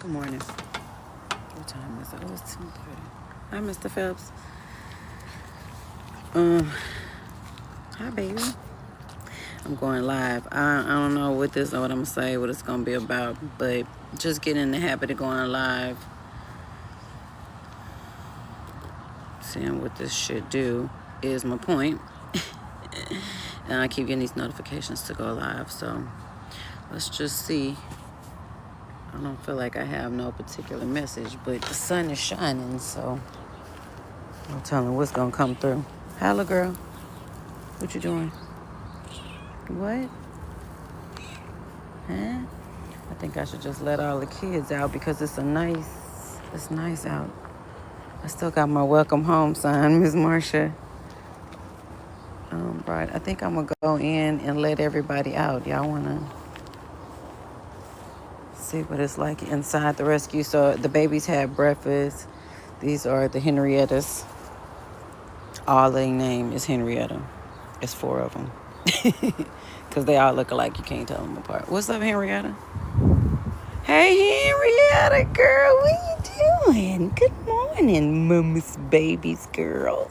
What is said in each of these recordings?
Good morning. What time is it? Oh, it's 10:30. Hi, Mr. Phelps. Um, Hi, baby. I'm going live. I don't know what I'm gonna say, what it's gonna be about, but just get in the habit of going live, seeing what this should do is my point. And I keep getting these notifications to go live, so let's just see. I don't feel like I have no particular message, but the sun is shining, so I'm telling you what's gonna come through. Hello, girl. What you doing? What? Huh? I think I should just let all the kids out because it's nice out. I still got my welcome home sign, Miss Marcia. Right. I think I'm gonna go in and let everybody out. Y'all wanna see what it's like inside the rescue? So the babies had breakfast. These are the Henriettas. All they name is Henrietta. It's 4 of them. Because they all look alike. You can't tell them apart. What's up, Henrietta? Hey, Henrietta, girl. What you doing? Good morning, mama's babies, girls.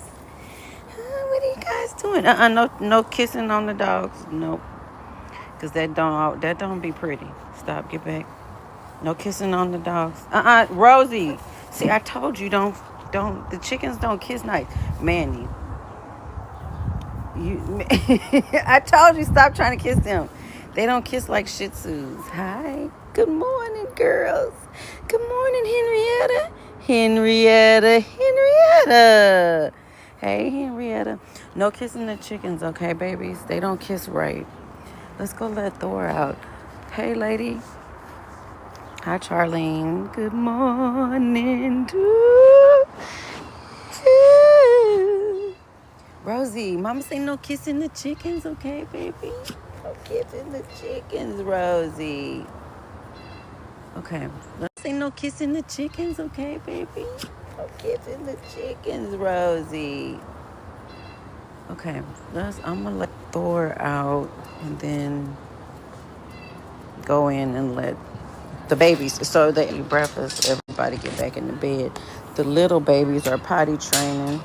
What are you guys doing? No kissing on the dogs. Nope. Because that don't be pretty. Stop, get back. No kissing on the dogs. Rosie. See, I told you the chickens don't kiss nice. Manny. I told you stop trying to kiss them. They don't kiss like Shih Tzus. Hi. Good morning, girls. Good morning, Henrietta. Henrietta. Hey, Henrietta. No kissing the chickens, okay, babies? They don't kiss right. Let's go let Thor out. Hey, lady. Hi, Charlene. Good morning to you. Rosie, mama say no kissing the chickens, okay, baby? No kissing the chickens, Rosie. Okay, let's say no kissing the chickens, okay, baby? No kissing the chickens, Rosie. Okay, I'm gonna let Thor out and then go in and let the babies, so they eat breakfast, everybody get back in the bed. The little babies are potty training.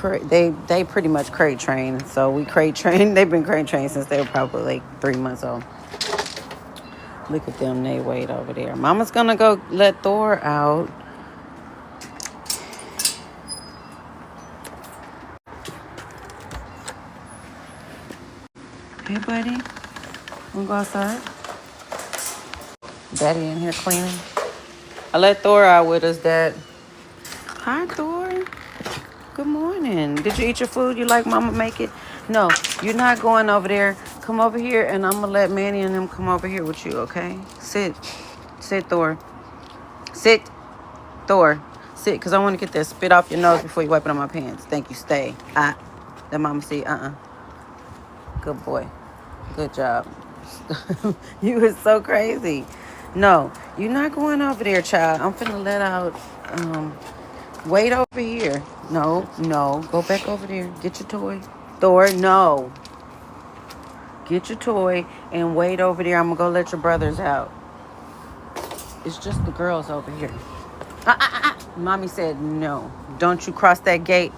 They pretty much crate train. So we crate train. They've been crate trained since they were probably like 3 months old. Look at them. They wait over there. Mama's gonna go let Thor out. Hey, buddy. Wanna go outside? Daddy in here cleaning. I let Thor out with us, Dad. Hi, Thor. Good morning. Did you eat your food? You like Mama make it? No, you're not going over there. Come over here, and I'm going to let Manny and them come over here with you, okay? Sit. Sit, Thor. Sit, Thor. Sit, because I want to get that spit off your nose before you wipe it on my pants. Thank you. Stay. Let Mama see. Good boy. Good job. You was so crazy. No, you're not going over there, child. I'm finna let out... Wait over here. No. Go back over there. Get your toy. Thor, no. Get your toy and wait over there. I'm going to go let your brothers out. It's just the girls over here. Mommy said no. Don't you cross that gate.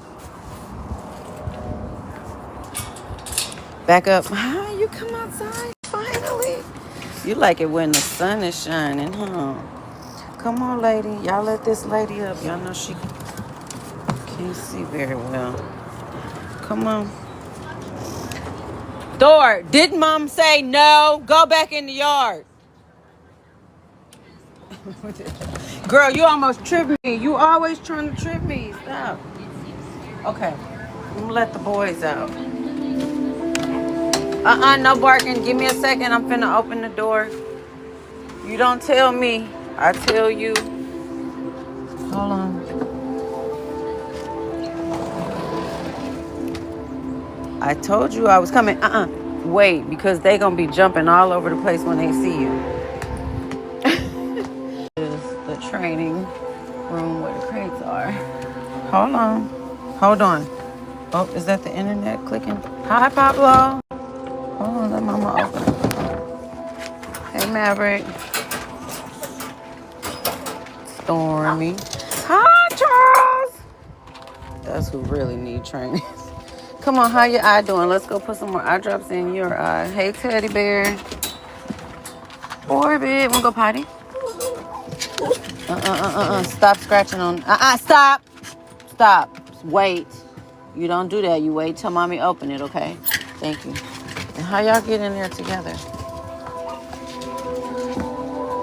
Back up. Hi, you come outside finally. You like it when the sun is shining, huh? Come on, lady. Y'all let this lady up. Y'all know she can't see very well. Come on. Thor, didn't Mom say no? Go back in the yard. Girl, you almost tripped me. You always trying to trip me. Stop. Okay. I'm going to let the boys out. No barking. Give me a second. I'm finna open the door. You don't tell me. I tell you. Hold on. I told you I was coming. Wait, because they gonna be jumping all over the place when they see you. This is the training room where the crates are. Hold on. Oh, is that the internet clicking? Hi, Pablo. Hold on, let Mama open. Hey, Maverick. Stormy. Hi, Charles. That's who really need training. Come on, how your eye doing? Let's go put some more eye drops in your eye. Hey, teddy bear. Orbit. Wanna go potty? Stop scratching on. Stop. Stop. Wait. You don't do that. You wait till mommy open it, okay? Thank you. And how y'all get in there together?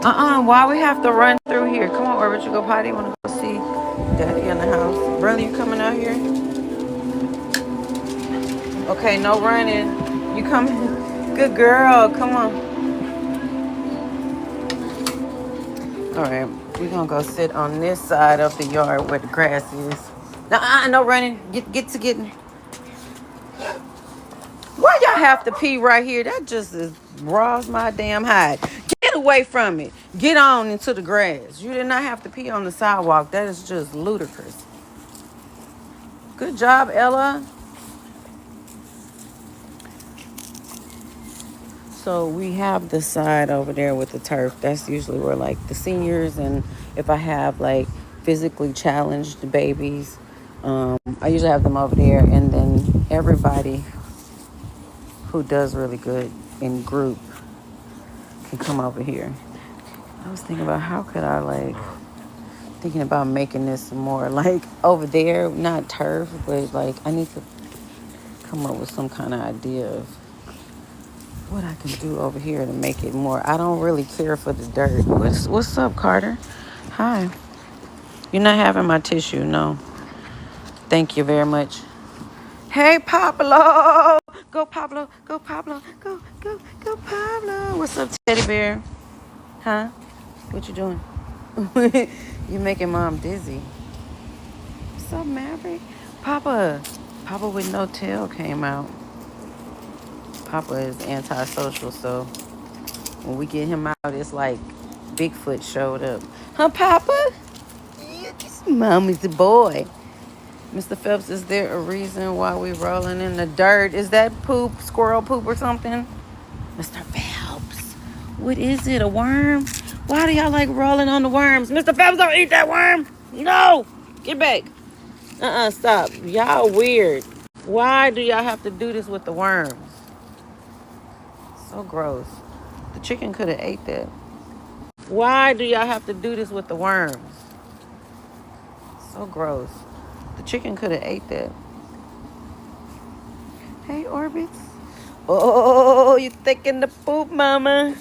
Why we have to run through here? Come on, Orbit. You go potty. Wanna go see Daddy in the house? Brother, you coming out here? Okay, no running. You coming? Good girl. Come on. All right. We're going to go sit on this side of the yard where the grass is. No running. Get to getting. Why y'all have to pee right here? That just is raws my damn hide. Get away from it. Get on into the grass. You did not have to pee on the sidewalk. That is just ludicrous. Good job, Ella. So we have the side over there with the turf. That's usually where like the seniors and if I have like physically challenged babies, I usually have them over there. And then everybody who does really good in group can come over here. I was thinking about how could I thinking about making this more like over there, not turf, but like I need to come up with some kind of idea of what I can do over here to make it more. I don't really care for the dirt. What's up, Carter? Hi. You're not having my tissue, no. Thank you very much. Hey, Pablo. Go, Pablo. Go, Pablo. Go, Pablo. What's up, teddy bear? Huh? What you doing? You making mom dizzy. What's up, Maverick? Papa with no tail came out. Papa is antisocial, so when we get him out, it's like Bigfoot showed up. Huh, Papa? Mom is the boy. Mr. Phelps, is there a reason why we rolling in the dirt? Is that poop, squirrel poop or something? Mr. Phelps, what is it, a worm? Why do y'all like rolling on the worms? Mr. Phelps, don't eat that worm. No, get back. Stop. Y'all weird. Why do y'all have to do this with the worms? So gross. The chicken could have ate that. Why do y'all have to do this with the worms? So gross. The chicken could have ate that. Hey, Orbits. Oh, you thinking the poop, mama.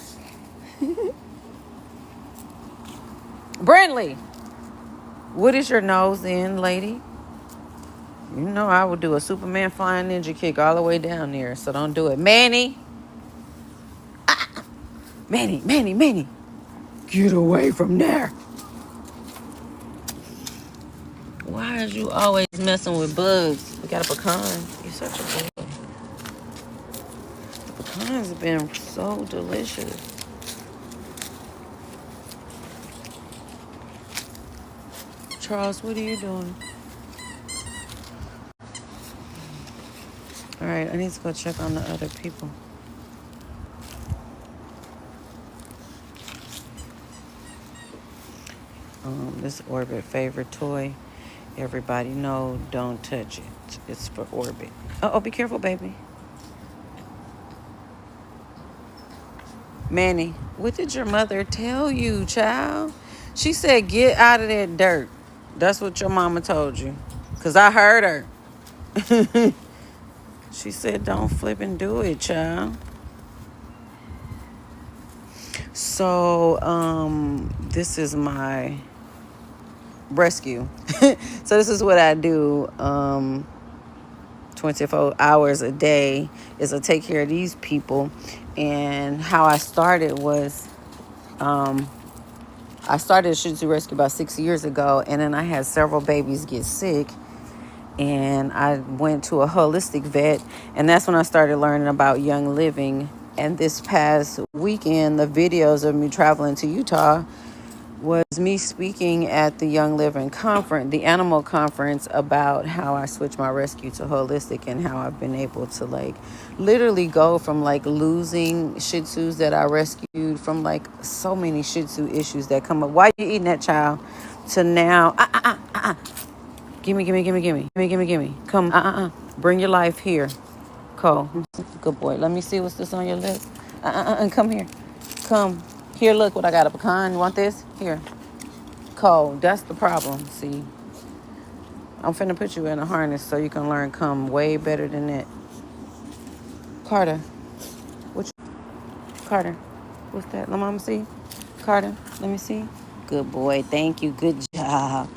Brindley, what is your nose in, lady? You know I would do a Superman flying ninja kick all the way down there, so don't do it. Manny. Manny. Get away from there. Why is you always messing with bugs? We got a pecan. You're such a boy. The pecans have been so delicious. Charles, what are you doing? All right, I need to go check on the other people. This Orbit favorite toy. Everybody know, don't touch it. It's for Orbit. Oh, be careful, baby. Manny, what did your mother tell you, child? She said, get out of that dirt. That's what your mama told you. Because I heard her. She said, don't flip and do it, child. So, this is my rescue. So this is what I do 24 hours a day is I take care of these people. And how I started was I started Shih Tzu Rescue about 6 years ago, and then I had several babies get sick, and I went to a holistic vet, and that's when I started learning about Young Living. And this past weekend, the videos of me traveling to Utah was me speaking at the Young Living conference, the animal conference, about how I switched my rescue to holistic and how I've been able to literally go from losing Shih Tzus that I rescued from so many Shih Tzu issues that come up. Why are you eating that, child? to now. Gimme. Come, Bring your life here. Cole. Good boy. Let me see what's this on your lip. Come here. Come. Here, look what I got. A pecan. You want this? Here. Cole, that's the problem. See, I'm finna put you in a harness so you can learn come way better than that. Carter. Carter. What's that? Let mama see. Carter, let me see. Good boy. Thank you. Good job.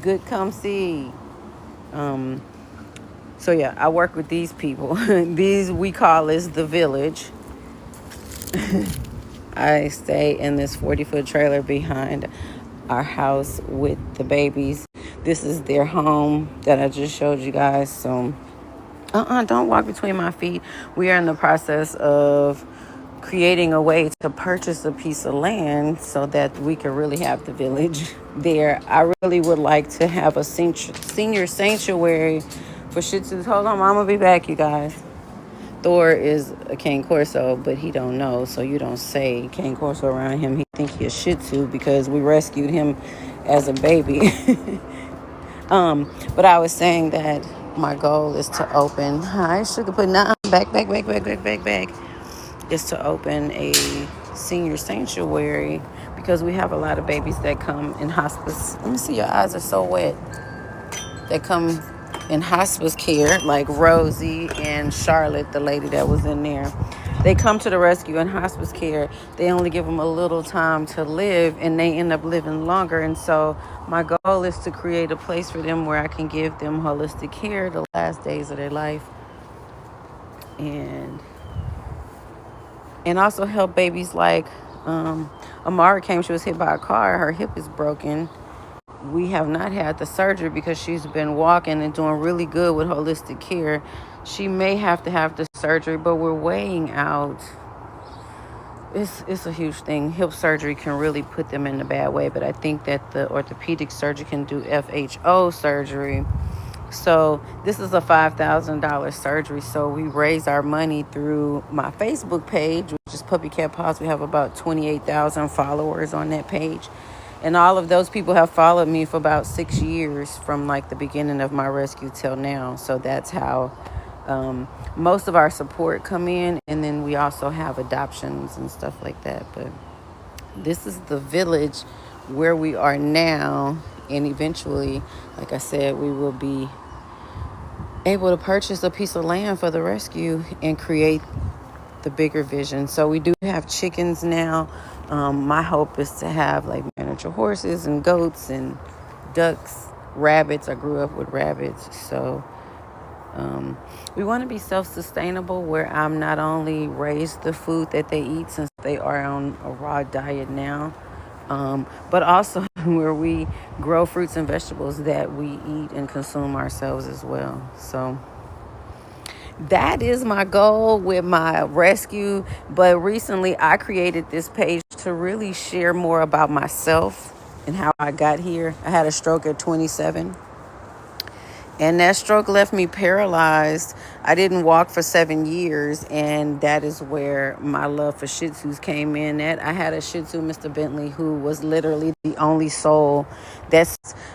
Good come see. So yeah, I work with these people. These, we call this the village. I stay in this 40-foot trailer behind our house with the babies. This is their home that I just showed you guys. So, don't walk between my feet. We are in the process of creating a way to purchase a piece of land so that we can really have the village there. I really would like to have a senior sanctuary for Shih Tzus. Hold on, Mama be back, you guys. Thor is a Cane Corso, but he don't know, so you don't say Cane Corso around him. He think he a Shih Tzu because we rescued him as a baby. But I was saying that my goal is to open. Hi, sugar pudding. Back. Is to open a senior sanctuary because we have a lot of babies that come in hospice. Let me see, your eyes are so wet. They come in hospice care, like Rosie and Charlotte, the lady that was in there. They come to the rescue in hospice care. They only give them a little time to live, and they end up living longer. And so my goal is to create a place for them where I can give them holistic care the last days of their life, and also help babies like Amara came. She was hit by a car. Her hip is broken. We have not had the surgery because she's been walking and doing really good with holistic care. She may have to have the surgery, but we're weighing out. It's a huge thing. Hip surgery can really put them in a bad way, but I think that the orthopedic surgeon can do FHO surgery. So this is a $5,000 surgery. So we raise our money through my Facebook page, which is Puppy Cat Paws. We have about 28,000 followers on that page. And all of those people have followed me for about 6 years from like the beginning of my rescue till now. So that's how most of our support come in. And then we also have adoptions and stuff like that. But this is the village where we are now. And eventually, like I said, we will be able to purchase a piece of land for the rescue and create the bigger vision. So we do have chickens now. My hope is to have like miniature horses and goats and ducks, rabbits. I grew up with rabbits. So we want to be self-sustainable where I'm not only raise the food that they eat since they are on a raw diet now, but also where we grow fruits and vegetables that we eat and consume ourselves as well. So that is my goal with my rescue. But recently I created this page to really share more about myself and how I got here. I had a stroke at 27. And that stroke left me paralyzed. I didn't walk for 7 years, and that is where my love for Shih Tzus came in at. I had a Shih Tzu, Mr. Bentley, who was literally the only soul.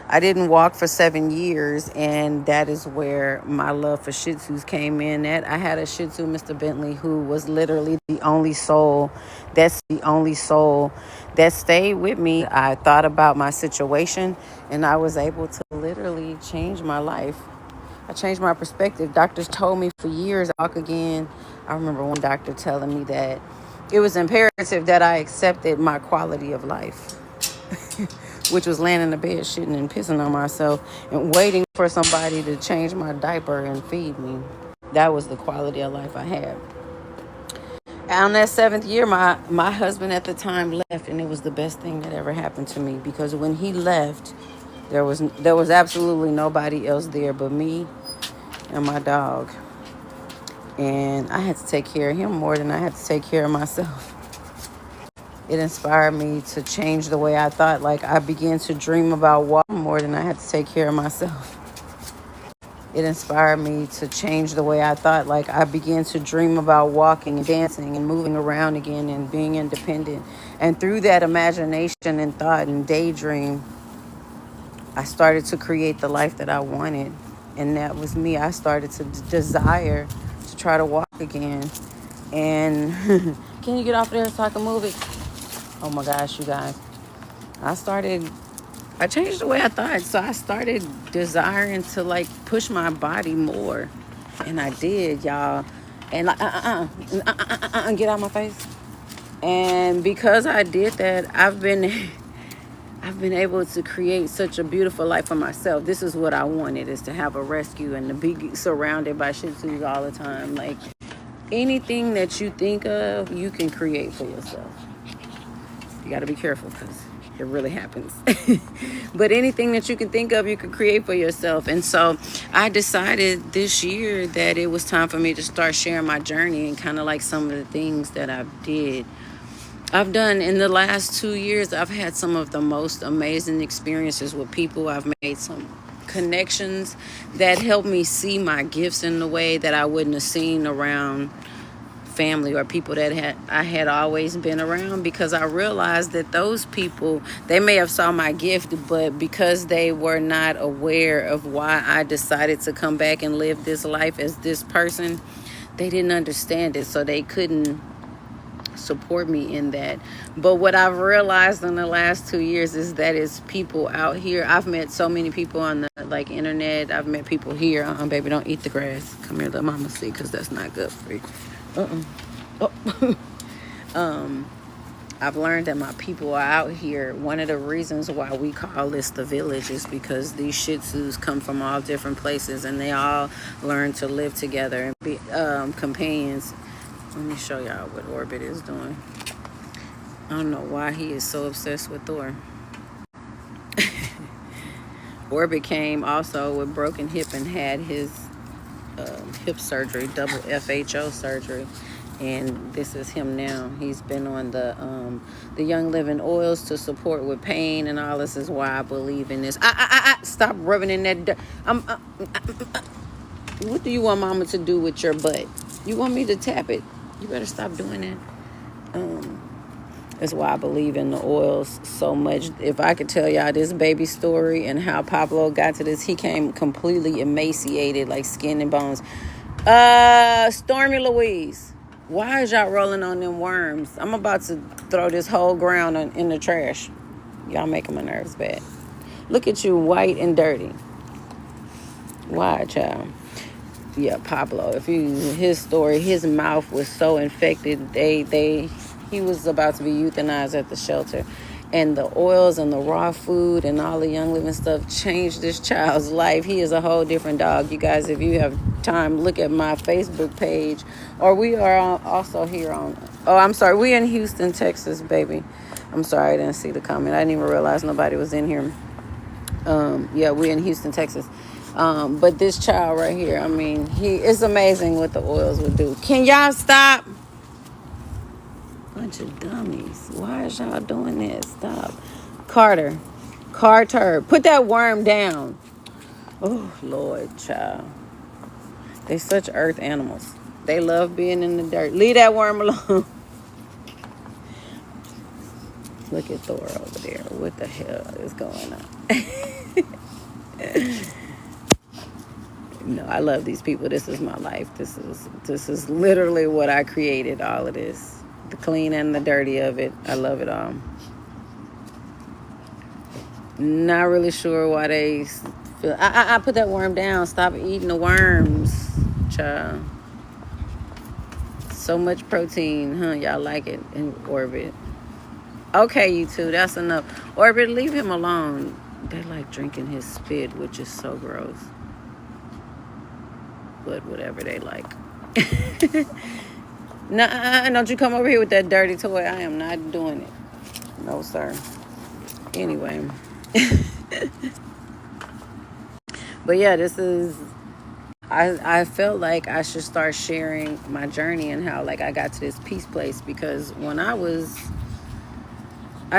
I didn't walk for 7 years, and that is where my love for Shih Tzus came in at. I had a Shih Tzu, Mr. Bentley, who was literally the only soul that stayed with me. I thought about my situation, and I was able to literally change my life. I changed my perspective. Doctors told me for years I walk again. I remember one doctor telling me that it was imperative that I accepted my quality of life, which was laying in the bed, shitting and pissing on myself and waiting for somebody to change my diaper and feed me. That was the quality of life I had. On that 7th year, my husband at the time left, and it was the best thing that ever happened to me, because when he left, there was absolutely nobody else there but me and my dog. And I had to take care of him more than I had to take care of myself. It inspired me to change the way I thought. Like, I began to dream about walking more than I had to take care of myself. It inspired me to change the way I thought. Like, I began to dream about walking and dancing and moving around again and being independent. And through that imagination and thought and daydream, I started to create the life that I wanted. And that was me. I started to desire to try to walk again. And can you get off there so I can move it? Oh my gosh, you guys. I changed the way I thought. So I started desiring to like push my body more. And I did, y'all. And like, get out of my face. And because I did that, I've been able to create such a beautiful life for myself. This is what I wanted, is to have a rescue and to be surrounded by Shih Tzus all the time. Like, anything that you think of, you can create for yourself. You got to be careful because it really happens. But anything that you can think of, you can create for yourself. And so I decided this year that it was time for me to start sharing my journey and kind of like some of the things that I've done in the last 2 years. I've had some of the most amazing experiences with people. I've made some connections that helped me see my gifts in the way that I wouldn't have seen around family or people that I had always been around, because I realized that those people, they may have saw my gift, but because they were not aware of why I decided to come back and live this life as this person, they didn't understand it, so they couldn't support me in that. But what I've realized in the last 2 years is that it's people out here. I've met so many people on the like internet. I've met people here. Baby, don't eat the grass. Come here, let mama see, because that's not good for you. Oh. I've learned that my people are out here. One of the reasons why we call this the village is because these Shih Tzus come from all different places, and they all learn to live together and be companions. Let me show y'all what Orbit is doing. I don't know why he is so obsessed with Thor. Orbit came also with broken hip and had his hip surgery, double FHO surgery. And this is him now. He's been on the Young Living oils to support with pain and all. This is why I believe in this. Stop rubbing in that. What do you want mama to do with your butt? You want me to tap it? You better stop doing that. That's why I believe in the oils so much. If I could tell y'all this baby story and how Pablo got to this, he came completely emaciated, like skin and bones. Stormy Louise, why is y'all rolling on them worms? I'm about to throw this whole ground in the trash. Y'all making my nerves bad. Look at you, white and dirty. Why, child? Yeah, Pablo. His story, his mouth was so infected. He was about to be euthanized at the shelter, and the oils and the raw food and all the Young Living stuff changed this child's life. He is a whole different dog. You guys, if you have time, look at my Facebook page, or we are also here on. Oh, I'm sorry, we in Houston, Texas, baby. I'm sorry, I didn't see the comment. I didn't even realize nobody was in here. Yeah, we in Houston, Texas. But this child right here, I mean, it's amazing what the oils would do. Can y'all stop? Bunch of dummies. Why is y'all doing this? Stop. Carter, put that worm down. Oh, Lord, child. They such earth animals. They love being in the dirt. Leave that worm alone. Look at Thor over there. What the hell is going on? No, I love these people. This is my life. This is literally what I created, all of this. The clean and the dirty of it. I love it all. Not really sure why they feel. I put that worm down. Stop eating the worms, child. So much protein, huh? Y'all like it in Orbit. Okay, you two, that's enough. Orbit, leave him alone. They like drinking his spit, which is so gross. But whatever they like. Nah, don't you come over here with that dirty toy. I am not doing it. No, sir. Anyway. But yeah, this is... I felt like I should start sharing my journey and how like I got to this peace place, because when I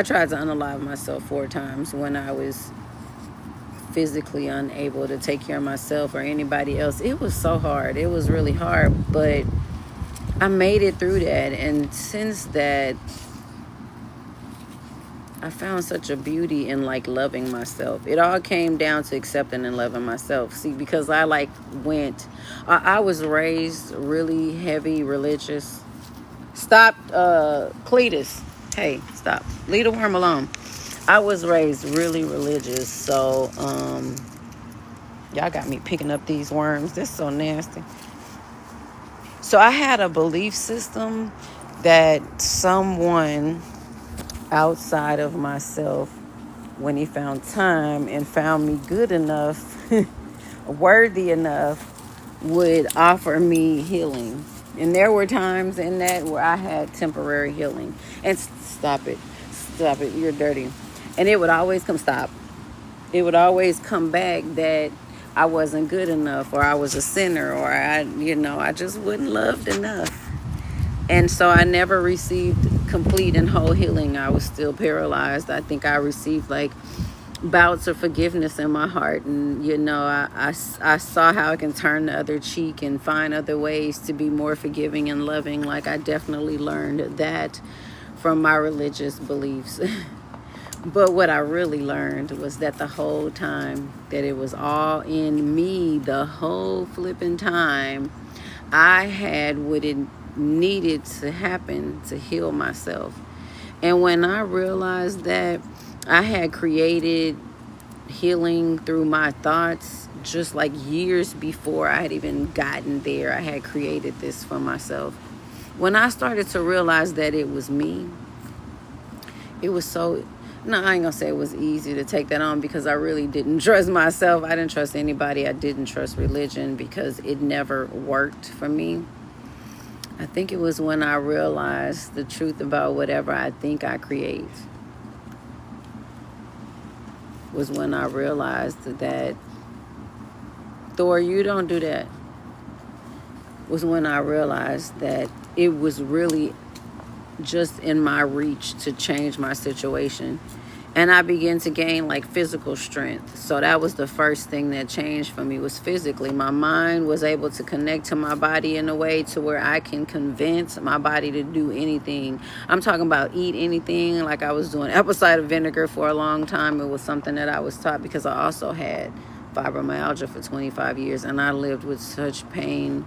tried to unalive myself 4 times when I was physically unable to take care of myself or anybody else. It was so hard. It was really hard, but I made it through that. And since that, I found such a beauty in like loving myself. It all came down to accepting and loving myself. See, because I like went, I was raised really heavy religious. Stop, Cletus. Hey, stop. Leave the worm alone. I was raised really religious, so y'all got me picking up these worms. This is so nasty. So I had a belief system that someone outside of myself, when he found time and found me good enough, worthy enough, would offer me healing. And there were times in that where I had temporary healing. And stop it, you're dirty. And it would always stop. It would always come back that I wasn't good enough, or I was a sinner, or I just wasn't loved enough. And so I never received complete and whole healing. I was still paralyzed. I think I received like bouts of forgiveness in my heart. And, I saw how I can turn the other cheek and find other ways to be more forgiving and loving. Like I definitely learned that from my religious beliefs. But what I really learned was that the whole time, that it was all in me, the whole flipping time, I had what it needed to happen to heal myself. And when I realized that I had created healing through my thoughts, just like years before I had even gotten there, I had created this for myself. When I started to realize that it was me, it was so... No, I ain't gonna say it was easy to take that on, because I really didn't trust myself. I didn't trust anybody. I didn't trust religion because it never worked for me. I think it was when I realized the truth about whatever I think I create. Was when I realized that, Thor, you don't do that. Was when I realized that it was really just in my reach to change my situation. And I began to gain like physical strength. So that was the first thing that changed for me, was physically. My mind was able to connect to my body in a way to where I can convince my body to do anything. I'm talking about eat anything. Like I was doing apple cider vinegar for a long time. It was something that I was taught because I also had fibromyalgia for 25 years. And I lived with such pain.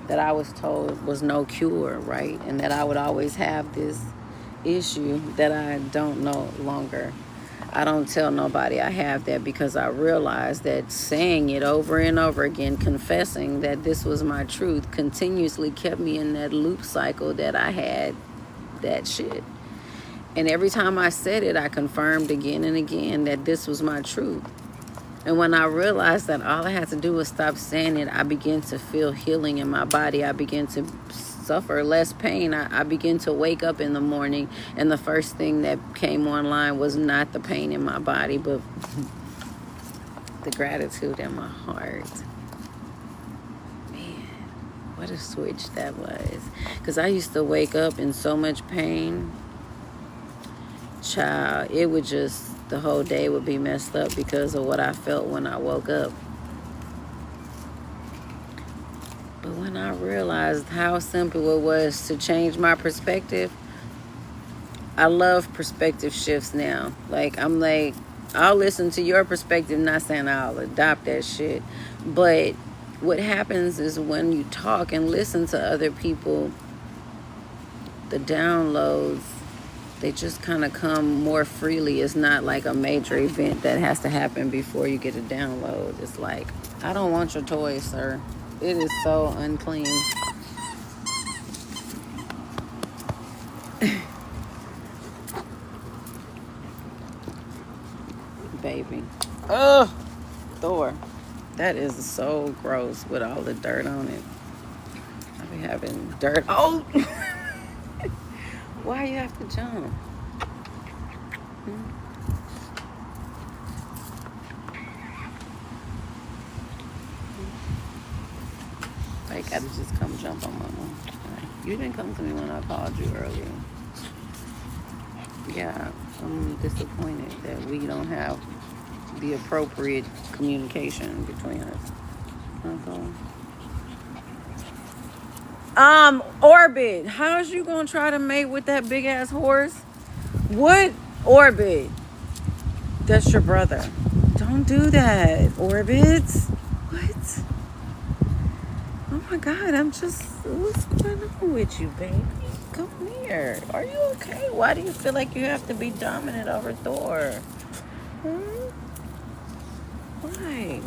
That I was told was no cure, right? And that I would always have this issue that I don't no longer. I don't tell nobody I have that, because I realized that saying it over and over again, confessing that this was my truth, continuously kept me in that loop cycle that I had that shit. And every time I said it, I confirmed again and again that this was my truth. And when I realized that all I had to do was stop saying it, I began to feel healing in my body. I began to suffer less pain. I began to wake up in the morning, and the first thing that came online was not the pain in my body, but the gratitude in my heart. Man, what a switch that was. Because I used to wake up in so much pain. Child, it would just... the whole day would be messed up because of what I felt when I woke up. But when I realized how simple it was to change my perspective, I love perspective shifts now. Like, I'm like, I'll listen to your perspective, not saying I'll adopt that shit. But what happens is when you talk and listen to other people, the downloads, they just kind of come more freely. It's not like a major event that has to happen before you get a download. It's like, I don't want your toys, sir. It is so unclean. Baby. Ugh, Thor. That is so gross with all the dirt on it. I be having dirt. Oh! Why you have to jump? Like, I just come jump on mama. You didn't come to me when I called you earlier. Yeah, I'm disappointed that we don't have the appropriate communication between us. That's all. Orbit, how's you gonna try to mate with that big ass horse? What? Orbit, that's your brother. Don't do that, Orbit. What? Oh my God, what's going on with you, baby? Come here. Are you okay? Why do you feel like you have to be dominant over Thor? Hmm? Why?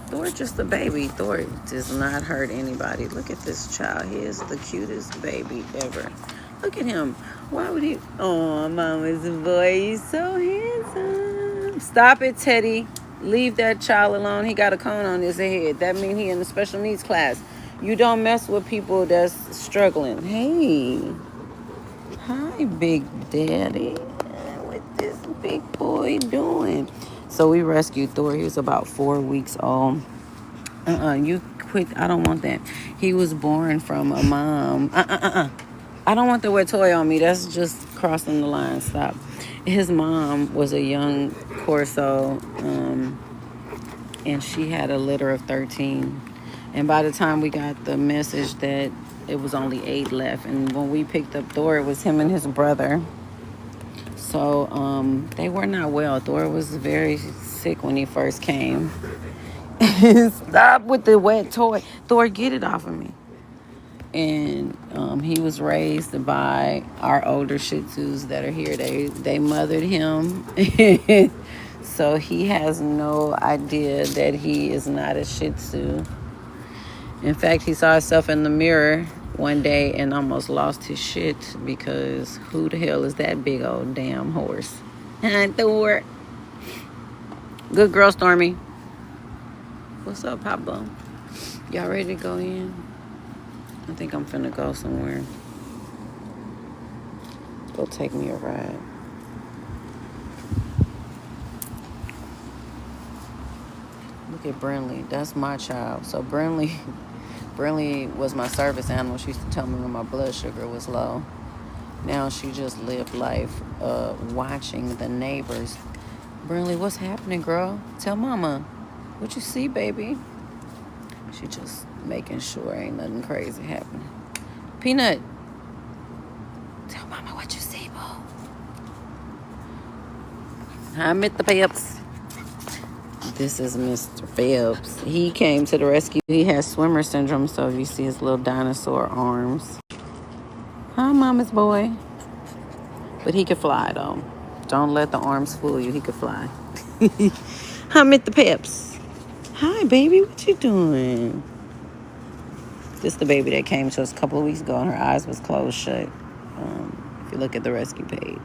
Thor just a baby. Thor does not hurt anybody. Look at this child. He is the cutest baby ever. Look at him. Why would he? Oh, mama's boy. He's so handsome. Stop it, Teddy. Leave that child alone. He got a cone on his head. That means he in the special needs class. You don't mess with people that's struggling. Hey. Hi, Big Daddy. What this big boy doing? So we rescued Thor. He was about 4 weeks old. You quit. I don't want that. He was born from a mom. I don't want the wet toy on me. That's just crossing the line. Stop. His mom was a young Corso, and she had a litter of 13. And by the time we got the message that it was only 8 left, and when we picked up Thor, it was him and his brother. So they were not well. Thor was very sick when he first came. Stop with the wet toy. Thor, get it off of me. And he was raised by our older Shih Tzus that are here. They mothered him. So he has no idea that he is not a Shih Tzu. In fact, he saw himself in the mirror one day and almost lost his shit because who the hell is that big old damn horse? Thor. Good girl, Stormy. What's up, Pablo? Y'all ready to go in? I think I'm finna go somewhere. Go take me a ride. Look at Brinley. That's my child. So Brinley was my service animal. She used to tell me when my blood sugar was low. Now she just lived life watching the neighbors. Brinley, what's happening, girl? Tell mama. What you see, baby? She just making sure ain't nothing crazy happening. Peanut. Tell mama what you see, boo. Hi, Mr. Phelps. This is Mr. Phelps. He came to the rescue. He has swimmer syndrome, so you see his little dinosaur arms. Hi, mama's boy. But he can fly, though. Don't let the arms fool you. He can fly. Hi, Mr. Phelps. Hi, baby. What you doing? This is the baby that came to us a couple of weeks ago, and her eyes was closed shut. If you look at the rescue page.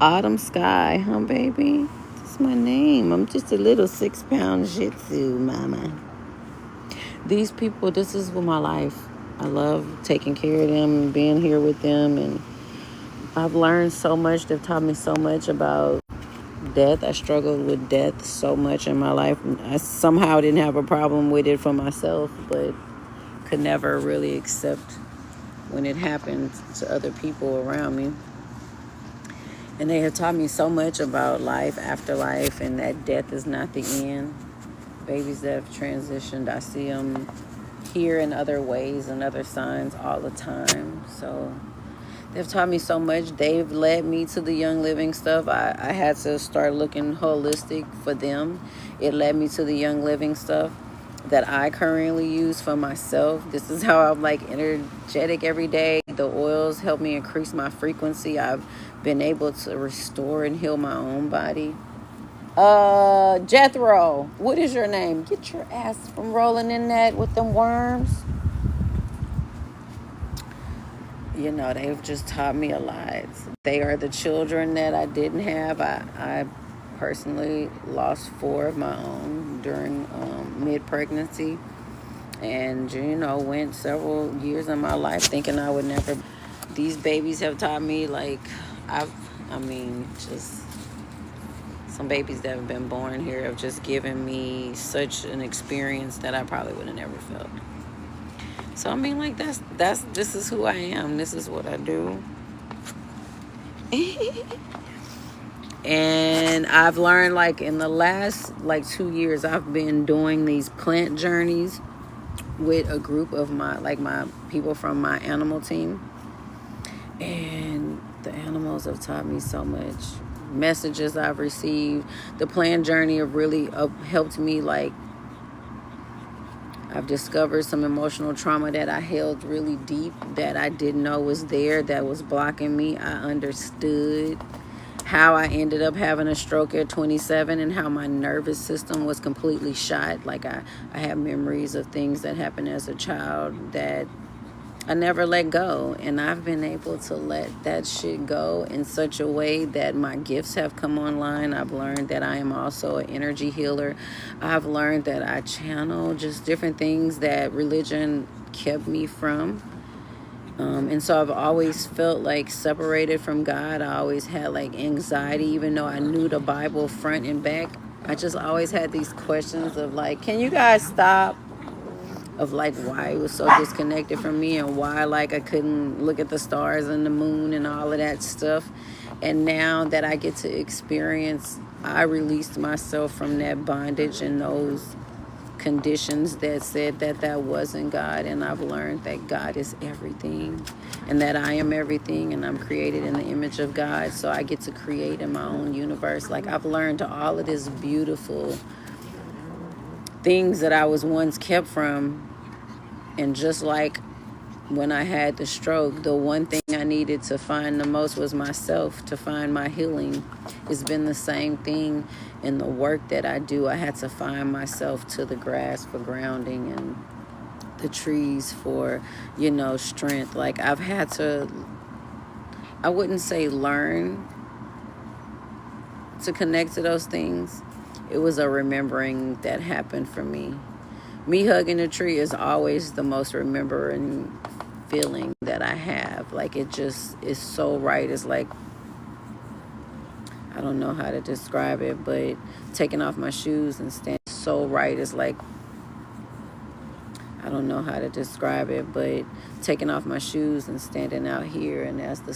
Autumn Sky, huh, baby? That's my name. I'm just a little 6-pound Shih Tzu, mama. These people, this is my life. I love taking care of them and being here with them, and I've learned so much. They've taught me so much about death. I struggled with death so much in my life. I somehow didn't have a problem with it for myself, but could never really accept when it happened to other people around me. And they have taught me so much about life after life, and that death is not the end. Babies that have transitioned, I see them here in other ways and other signs all the time. So they've taught me so much. They've led me to the Young Living stuff. I had to start looking holistic for them. It led me to the Young Living stuff that I currently use for myself. This is how I'm like energetic every day. The oils help me increase my frequency. I've been able to restore and heal my own body. Jethro, what is your name? Get your ass from rolling in that with them worms. You know, they've just taught me a lot. They are the children that I didn't have. I personally lost 4 of my own during mid-pregnancy, and went several years of my life thinking I would never. These babies have taught me, like, just some babies that have been born here have just given me such an experience that I probably would have never felt. So like this is who I am. This is what I do. And I've learned, like, in the last 2 years, I've been doing these plant journeys with a group of my people from my animal team, and the animals have taught me so much. Messages I've received, the planned journey have really helped me. Like, I've discovered some emotional trauma that I held really deep that I didn't know was there, that was blocking me. I understood how I ended up having a stroke at 27 and how my nervous system was completely shot. Like, I have memories of things that happened as a child that I never let go, and I've been able to let that shit go in such a way that my gifts have come online. I've learned that I am also an energy healer. I've learned that I channel just different things that religion kept me from. And so I've always felt like separated from God. I always had like anxiety, even though I knew the Bible front and back. I just always had these questions of like, can you guys stop? Of like why it was so disconnected from me, and why like I couldn't look at the stars and the moon and all of that stuff. And now that I get to experience, I released myself from that bondage and those conditions that said that that wasn't God. And I've learned that God is everything, and that I am everything, and I'm created in the image of God. So I get to create in my own universe. Like, I've learned all of this beautiful things that I was once kept from. And just like when I had the stroke, the one thing I needed to find the most was myself, to find my healing. It's been the same thing in the work that I do. I had to find myself, to the grass for grounding, and the trees for, strength. Like, I've had to, I wouldn't say learn to connect to those things. It was a remembering that happened for me. Me hugging a tree is always the most remembering feeling that I have. Like, it just is so right. It's like, I don't know how to describe it, but taking off my shoes and standing so right is like, I don't know how to describe it, but taking off my shoes and standing out here, and as the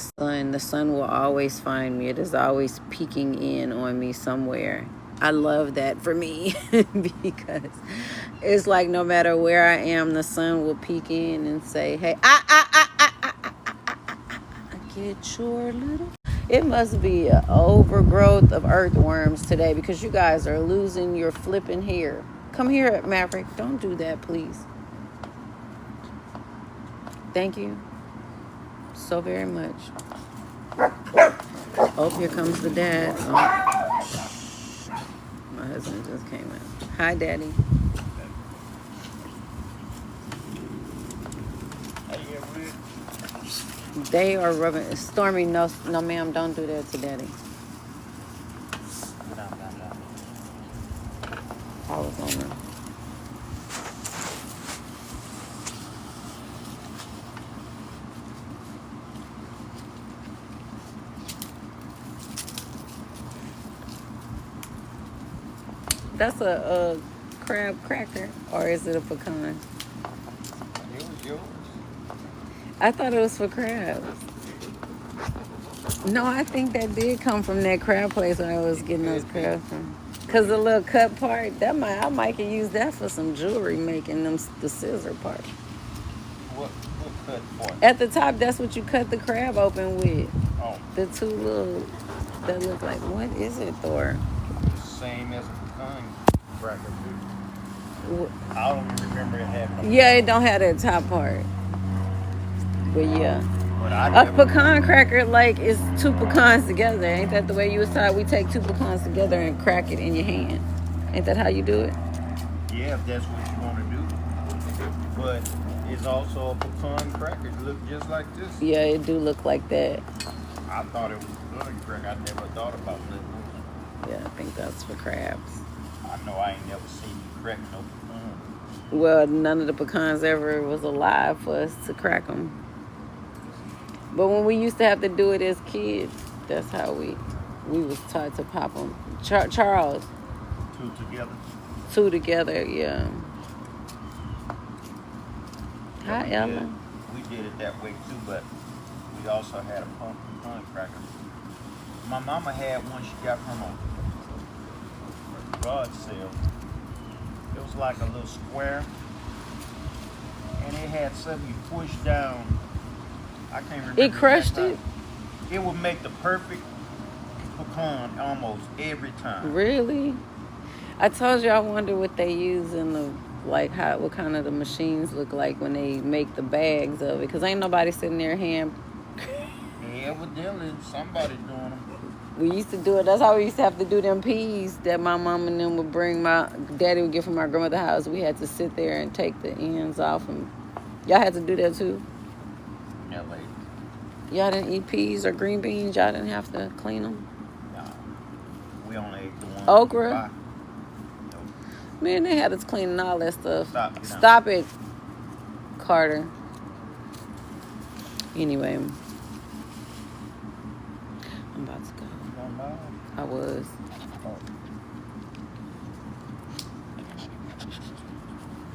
sun will always find me. It is always peeking in on me somewhere. I love that for me because it's like no matter where I am, the sun will peek in and say, hey, get your little... It must be an overgrowth of earthworms today, because you guys are losing your flipping hair. Come here, Maverick. Don't do that, please. Thank you so very much. Oh, here comes the dad. Oh. My husband just came in. Hi, Daddy. They are rubbing. Stormy, no, ma'am, don't do that to Daddy. I was on her. That's a crab cracker, or is it a pecan? It was yours. I thought it was for crabs. No, I think that did come from that crab place when I was getting those crabs from. Cause the little cut part, I might can use that for some jewelry making, the scissor part. What cut part? At the top, that's what you cut the crab open with. Oh. The two little, that look like, what is it, Thor? Same as a pecan cracker. I don't even remember it having. Yeah, it don't have that top part. But yeah. But a pecan cracker, like, is two pecans together. Ain't that the way you was taught? We take two pecans together and crack it in your hand. Ain't that how you do it? Yeah, if that's what you want to do. But it's also a pecan cracker. It look just like this. Yeah, it do look like that. I thought it was a pecan cracker. I never thought about that. Yeah, I think that's for crabs. I know I ain't never seen you crack no pecan. Well, none of the pecans ever was alive for us to crack them. But when we used to have to do it as kids, that's how we was taught to pop them. Charles. Two together, yeah. Hi, Ella. We did it that way too, but we also had a pecan cracker. My mama had one she got from a garage sale. It was like a little square. and it had something you push down. I can't remember. It crushed exact it? time. It would make the perfect pecan almost every time. Really? I told you I wonder what they use in the, like, what kind of the machines look like when they make the bags of it. Because ain't nobody sitting there hand. Yeah, evidently somebody doing them. We used to do it. That's how we used to have to do them peas that my mom and them would bring. My daddy would get from our grandmother's house. We had to sit there and take the ends off. And y'all had to do that too? Yeah, lady. Y'all didn't eat peas or green beans? Y'all didn't have to clean them? No. We only ate the one. Okra? Man, they had us cleaning all that stuff. Stop it, Carter. Anyway, I'm about to go. I was.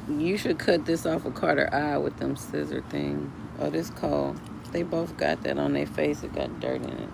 You should cut this off of Carter's eye with them scissor thing. Oh, this cold. They both got that on their face. It got dirt in it.